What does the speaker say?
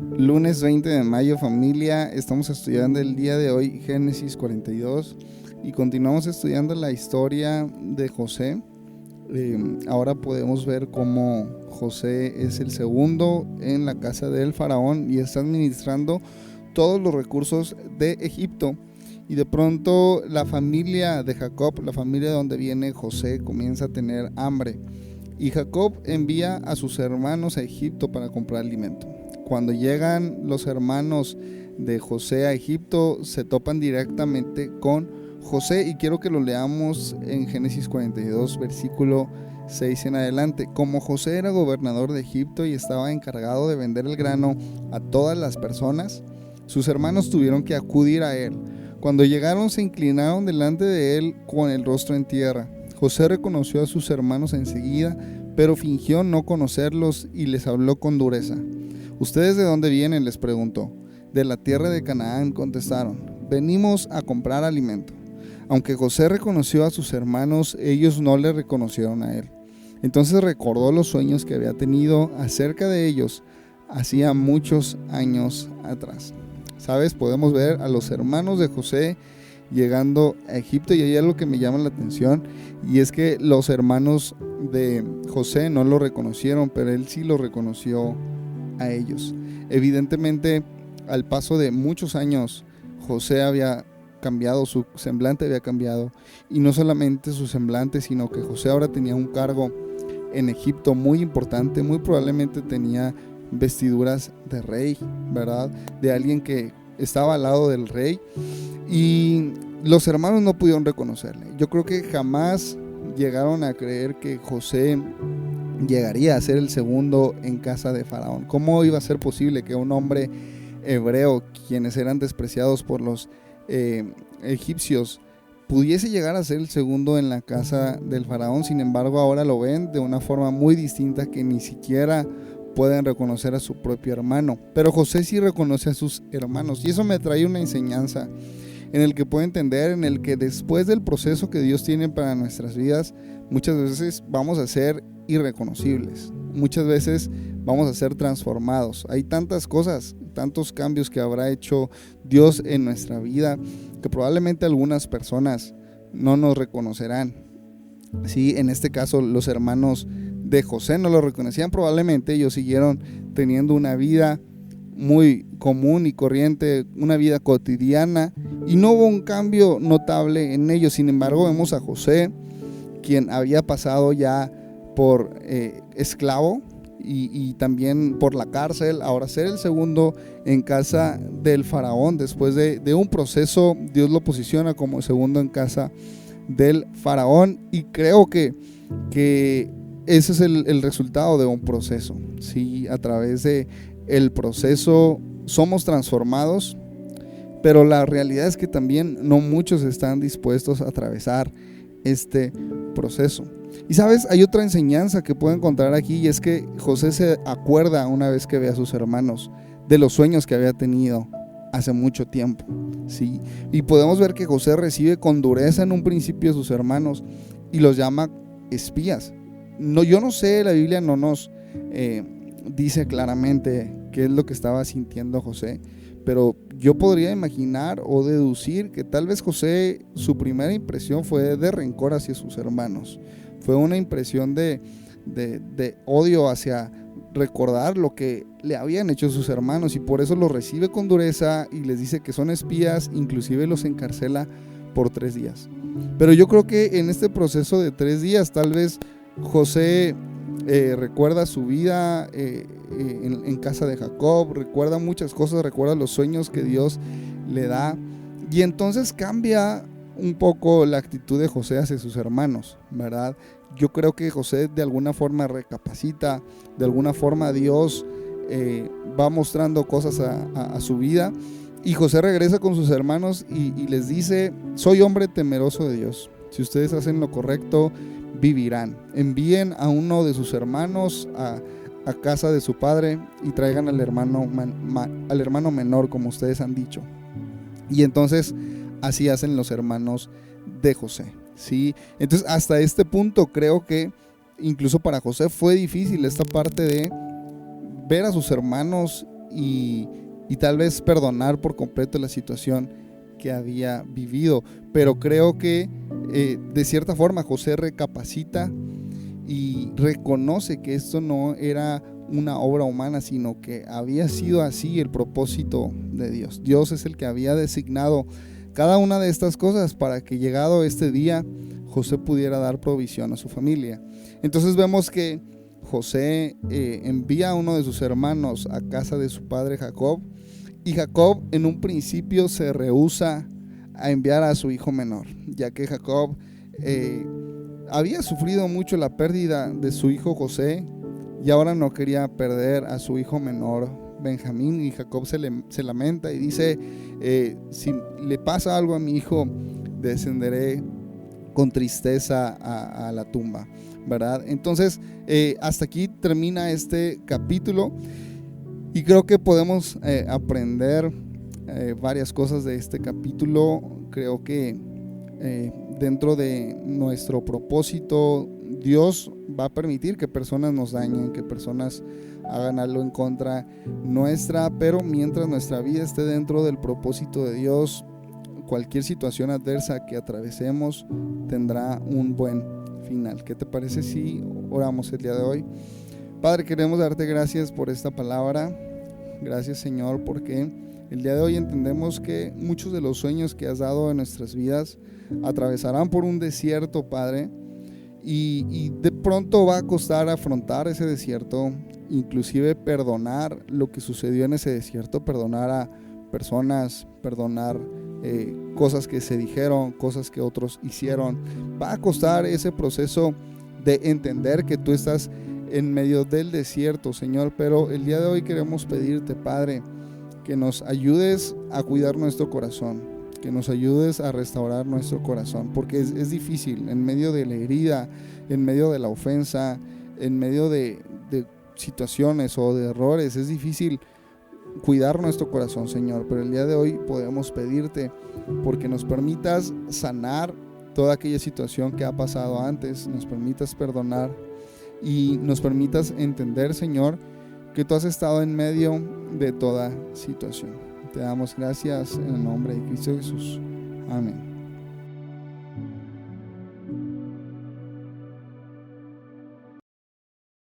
Lunes 20 de mayo, familia. Estamos estudiando el día de hoy Génesis 42 y continuamos estudiando la historia de José. Ahora podemos ver cómo José es el segundo en la casa del faraón y está administrando todos los recursos de Egipto. Y de pronto la familia de Jacob, la familia de donde viene José, comienza a tener hambre. Y Jacob envía a sus hermanos a Egipto para comprar alimento. Cuando llegan los hermanos de José a Egipto, se topan directamente con José, y quiero que lo leamos en Génesis 42, versículo 6 en adelante. Como José era gobernador de Egipto y estaba encargado de vender el grano a todas las personas, sus hermanos tuvieron que acudir a él. Cuando llegaron, se inclinaron delante de él con el rostro en tierra. José reconoció a sus hermanos enseguida, pero fingió no conocerlos y les habló con dureza. ¿Ustedes de dónde vienen?, les preguntó. De la tierra de Canaán, contestaron. Venimos a comprar alimento. Aunque José reconoció a sus hermanos, ellos no le reconocieron a él. Entonces recordó los sueños que había tenido acerca de ellos hacía muchos años atrás. ¿Sabes? Podemos ver a los hermanos de José llegando a Egipto, y hay algo que me llama la atención, y es que los hermanos de José no lo reconocieron, pero él sí lo reconoció a ellos. Evidentemente, al paso de muchos años, José había cambiado, su semblante había cambiado, y no solamente su semblante, sino que José ahora tenía un cargo en Egipto muy importante. Muy probablemente tenía vestiduras de rey, ¿verdad? De alguien que estaba al lado del rey, y los hermanos no pudieron reconocerle. Yo creo que jamás llegaron a creer que José llegaría a ser el segundo en casa de Faraón. ¿Cómo iba a ser posible que un hombre hebreo, quienes eran despreciados por los egipcios, pudiese llegar a ser el segundo en la casa del faraón? Sin embargo, ahora lo ven de una forma muy distinta, que ni siquiera pueden reconocer a su propio hermano. Pero José sí reconoce a sus hermanos, y eso me trae una enseñanza en el que puedo entender, en el que después del proceso que Dios tiene para nuestras vidas, muchas veces vamos a ser irreconocibles, muchas veces vamos a ser transformados. Hay tantas cosas, tantos cambios que habrá hecho Dios en nuestra vida, que probablemente algunas personas no nos reconocerán. Sí, en este caso los hermanos de José no lo reconocían. Probablemente ellos siguieron teniendo una vida muy común y corriente, una vida cotidiana, y no hubo un cambio notable en ellos. Sin embargo, vemos a José, quien había pasado ya por esclavo y también por la cárcel, ahora ser el segundo en casa del faraón. Después de un proceso, Dios lo posiciona como segundo en casa del faraón, y creo que ese es el resultado de un proceso. Sí, a través de el proceso somos transformados, pero la realidad es que también no muchos están dispuestos a atravesar este proceso. Y sabes, hay otra enseñanza que puedo encontrar aquí, y es que José se acuerda, una vez que ve a sus hermanos, de los sueños que había tenido hace mucho tiempo, ¿sí? Y podemos ver que José recibe con dureza en un principio a sus hermanos y los llama espías. No, yo no sé, la Biblia no nos dice claramente qué es lo que estaba sintiendo José, pero yo podría imaginar o deducir que tal vez José, su primera impresión fue de rencor hacia sus hermanos. Fue una impresión de odio hacia recordar lo que le habían hecho sus hermanos, y por eso los recibe con dureza y les dice que son espías, inclusive los encarcela por 3 días. Pero yo creo que en este proceso de 3 días tal vez José recuerda su vida en casa de Jacob, recuerda muchas cosas, recuerda los sueños que Dios le da, y entonces cambia un poco la actitud de José hacia sus hermanos, ¿verdad? Yo creo que José de alguna forma recapacita, de alguna forma Dios va mostrando cosas a su vida, y José regresa con sus hermanos y les dice: soy hombre temeroso de Dios, si ustedes hacen lo correcto, vivirán. Envíen a uno de sus hermanos a casa de su padre y traigan al hermano menor, como ustedes han dicho. Y entonces así hacen los hermanos de José, ¿sí? Entonces hasta este punto creo que incluso para José fue difícil esta parte de ver a sus hermanos y tal vez perdonar por completo la situación que había vivido. Pero creo que de cierta forma José recapacita y reconoce que esto no era una obra humana, sino que había sido así el propósito de Dios. Dios es el que había designado cada una de estas cosas para que, llegado este día, José pudiera dar provisión a su familia. Entonces vemos que José envía a uno de sus hermanos a casa de su padre Jacob, y Jacob en un principio se rehúsa a enviar a su hijo menor, ya que Jacob había sufrido mucho la pérdida de su hijo José y ahora no quería perder a su hijo menor Benjamín. Y Jacob se lamenta y dice, si le pasa algo a mi hijo, descenderé con tristeza a la tumba, ¿verdad? Entonces hasta aquí termina este capítulo y creo que podemos aprender varias cosas de este capítulo. Creo que dentro de nuestro propósito, Dios va a permitir que personas nos dañen, que personas hagan algo en contra nuestra, pero mientras nuestra vida esté dentro del propósito de Dios, cualquier situación adversa que atravesemos tendrá un buen final. ¿Qué te parece si oramos el día de hoy? Padre, queremos darte gracias por esta palabra. Gracias, Señor, porque el día de hoy entendemos que muchos de los sueños que has dado en nuestras vidas atravesarán por un desierto, Padre, y de pronto va a costar afrontar ese desierto, inclusive perdonar lo que sucedió en ese desierto, perdonar a personas, perdonar cosas que se dijeron, cosas que otros hicieron. Va a costar ese proceso de entender que tú estás en medio del desierto, Señor, pero el día de hoy queremos pedirte, Padre, que nos ayudes a cuidar nuestro corazón, que nos ayudes a restaurar nuestro corazón, porque es difícil en medio de la herida, en medio de la ofensa, en medio de situaciones o de errores, es difícil cuidar nuestro corazón, Señor, pero el día de hoy podemos pedirte porque nos permitas sanar toda aquella situación que ha pasado antes, nos permitas perdonar y nos permitas entender, Señor, que tú has estado en medio de toda situación. Te damos gracias en el nombre de Cristo Jesús. Amén.